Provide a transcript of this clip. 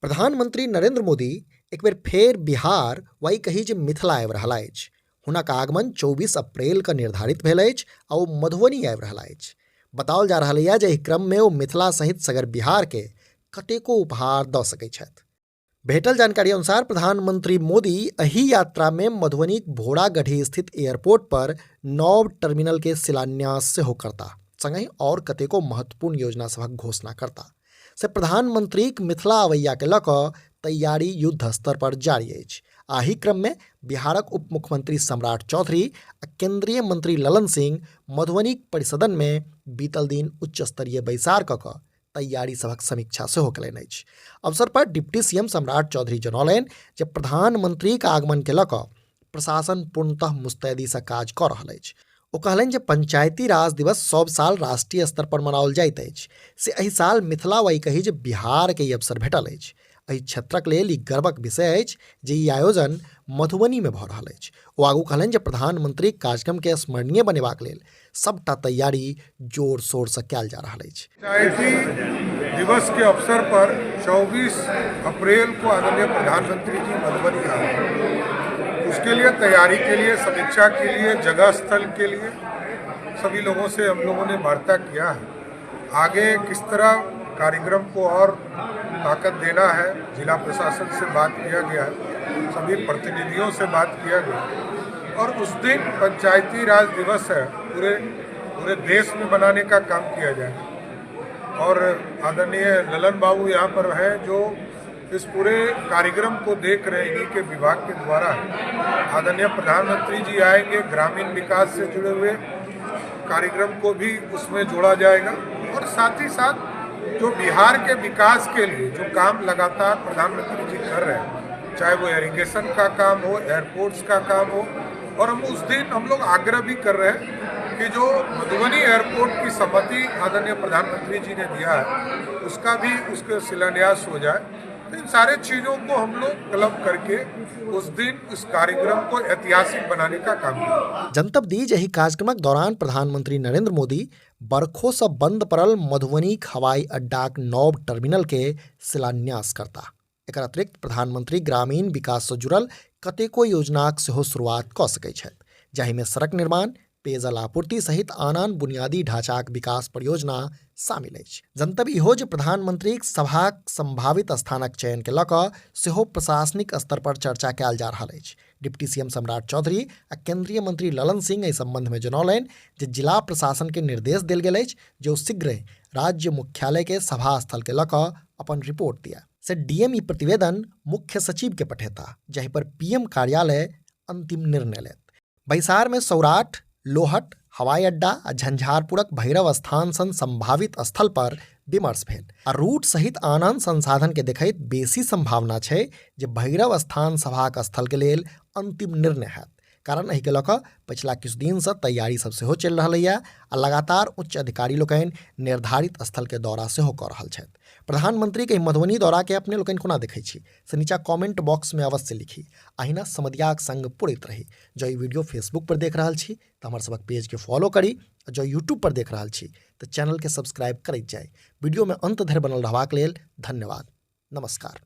प्रधानमंत्री नरेंद्र मोदी एक बेर फेर बिहार वही कही जे मिथिला आबि रहल अछि। हुनक आगमन 24 अप्रैल के निर्धारित भेल अछि आ ओ मधुबनी आबि रहल अछि। बताओल जा रहल यऽ जे एहि क्रम में ओ मिथिला सहित सगर बिहार के कतेको उपहार दऽ सकैत छथि। भेटल जानकारी अनुसार प्रधानमंत्री मोदी एहि यात्रा में मधुबनीक भोरागढ़ी स्थित एयरपोर्ट पर नव टर्मिनल के शिलान्यास सेहो करता, संगहि और कतेको महत्वपूर्ण योजना सभक घोषणा करता। से प्रधानमंत्रीक मिथिला अवैया के लऽ कऽ तैयारी युद्ध स्तर पर जारी अछि। आही क्रम में बिहारक उप मुख्यमंत्री सम्राट चौधरी आ केंद्रीय मंत्री ललन सिंह मधुबनीक परिसदन में बीतल दिन उच्च स्तरीय बैसार कऽ कऽ तैयारी सभक समीक्षा सेहो कयलनि अछि। अवसर पर डिप्टी सीएम सम्राट चौधरी जनौलनि जे प्रधानमंत्रीक आगमन के लऽ कऽ प्रशासन पूर्णतः मुस्तैदी से काज कऽ रहल अछि। ओ कहलनि जे पंचायती राज दिवस सब साल राष्ट्रीय स्तर पर मनाओल जाइत अछि, से एहि साल मिथिला वही कही जे बिहार के ई अवसर भेटल अछि। एहि क्षेत्रक लेल ई गर्वक विषय अछि जे ई आयोजन मधुबनी में भऽ रहल अछि। ओ आगू कहलनि जे प्रधानमंत्री कार्यक्रम के स्मरणीय बनेबाक लेल सबटा तैयारी जोर शोर से कयल जा रहल अछि। पंचायती दिवस के अवसर पर 24 अप्रैल को आदरणीय प्रधानमंत्री जी मधुबनी आ रहे हैं। उसके लिए तैयारी के लिए, समीक्षा के लिए, जगह स्थल के लिए सभी लोगों से हम लोगों ने वार्ता किया है। आगे किस तरह कार्यक्रम को और ताकत देना है, जिला प्रशासन से बात किया गया है, सभी प्रतिनिधियों से बात किया गया और उस दिन पंचायती राज दिवस है, पूरे देश में मनाने का काम किया जाए। और आदरणीय ललन बाबू यहाँ पर है जो इस पूरे कार्यक्रम को देख रहे हैं, इन्हीं के विभाग के द्वारा। आदरणीय प्रधानमंत्री जी आएंगे, ग्रामीण विकास से जुड़े हुए कार्यक्रम को भी उसमें जोड़ा जाएगा और साथ ही साथ जो बिहार के विकास के लिए जो काम लगातार प्रधानमंत्री जी कर रहे हैं, चाहे वो इरिगेशन का काम हो, एयरपोर्ट्स का काम हो, और हम उस दिन हम लोग आग्रह भी कर रहे हैं कि जो मधुबनी एयरपोर्ट की सहमति आदरणीय प्रधानमंत्री जी ने दिया है उसका भी उसके शिलान्यास हो जाए। तो इन सारे चीज़ों को हम लोग क्लब करके उस दिन इस कार्यक्रम को ऐतिहासिक बनाने का काम किया। जनतब दी जे एहि कार्यक्रमक दौरान प्रधानमंत्री नरेंद्र मोदी बरखो से बंद पड़ल मधुबनीक हवाई अड्डाक नव टर्मिनल के शिलान्यास करता। एकर अतिरिक्त प्रधानमंत्री ग्रामीण विकास से जुड़ल कतेको योजनाक सेहो शुरुआत कऽ सकैत छथि, जाहि में सड़क निर्माण, पेयजल आपूर्ति सहित आन बुनियादी ढांचाक विकास परियोजना शामिल अछि। जनतब इहो जे प्रधानमंत्रीक सभाक संभावित स्थानक चयन के लऽ कऽ सेहो प्रशासनिक स्तर पर चर्चा कयल जा रहल अछि। डिप्टी सीएम सम्राट चौधरी आ केंद्रीय मंत्री ललन सिंह एहि संबंध में जनौलनि जे जिला प्रशासन के निर्देश देल गेल अछि जे ओ शीघ्र राज्य मुख्यालय के सभा स्थल के लऽ कऽ अपन रिपोर्ट दिया। से डीएम ई प्रतिवेदन मुख्य सचिव के पठेता, जाहि पर पीएम कार्यालय अंतिम निर्णय लेत। बैसार में सौराठ, लोहट, हवाई अड्डा आ झंझारपुरक भैरव स्थान सन संभावित स्थल पर विमर्श भेल आ रूट सहित आन संसाधन के देखैत बेसी संभावना छै जे भैरव स्थान सभाक स्थल के लेल अंतिम निर्णय हैत। कारण एहि के लऽ कऽ पछिला किछु दिन से तैयारी सब सेहो चलि रहल यऽ आ लगातार उच्च अधिकारी लोकनि निर्धारित स्थल के दौरा सेहो कऽ रहल छथि। प्रधानमंत्री के मधुबनी दौरा के अपने लोकनि कोना देखै छी से नीचा कमेंट बॉक्स में अवश्य लिखी। अहिना समधियाक संग पुरैत रही। जो ई वीडियो फेसबुक पर देख रहल छी तो हमर सबक पेज के फॉलो करी, जो यूट्यूब पर देख रहल छी तो चैनल के सब्सक्राइब करैत जाय। वीडियो में अंत धरि बनल रहबाक लेल धन्यवाद। नमस्कार।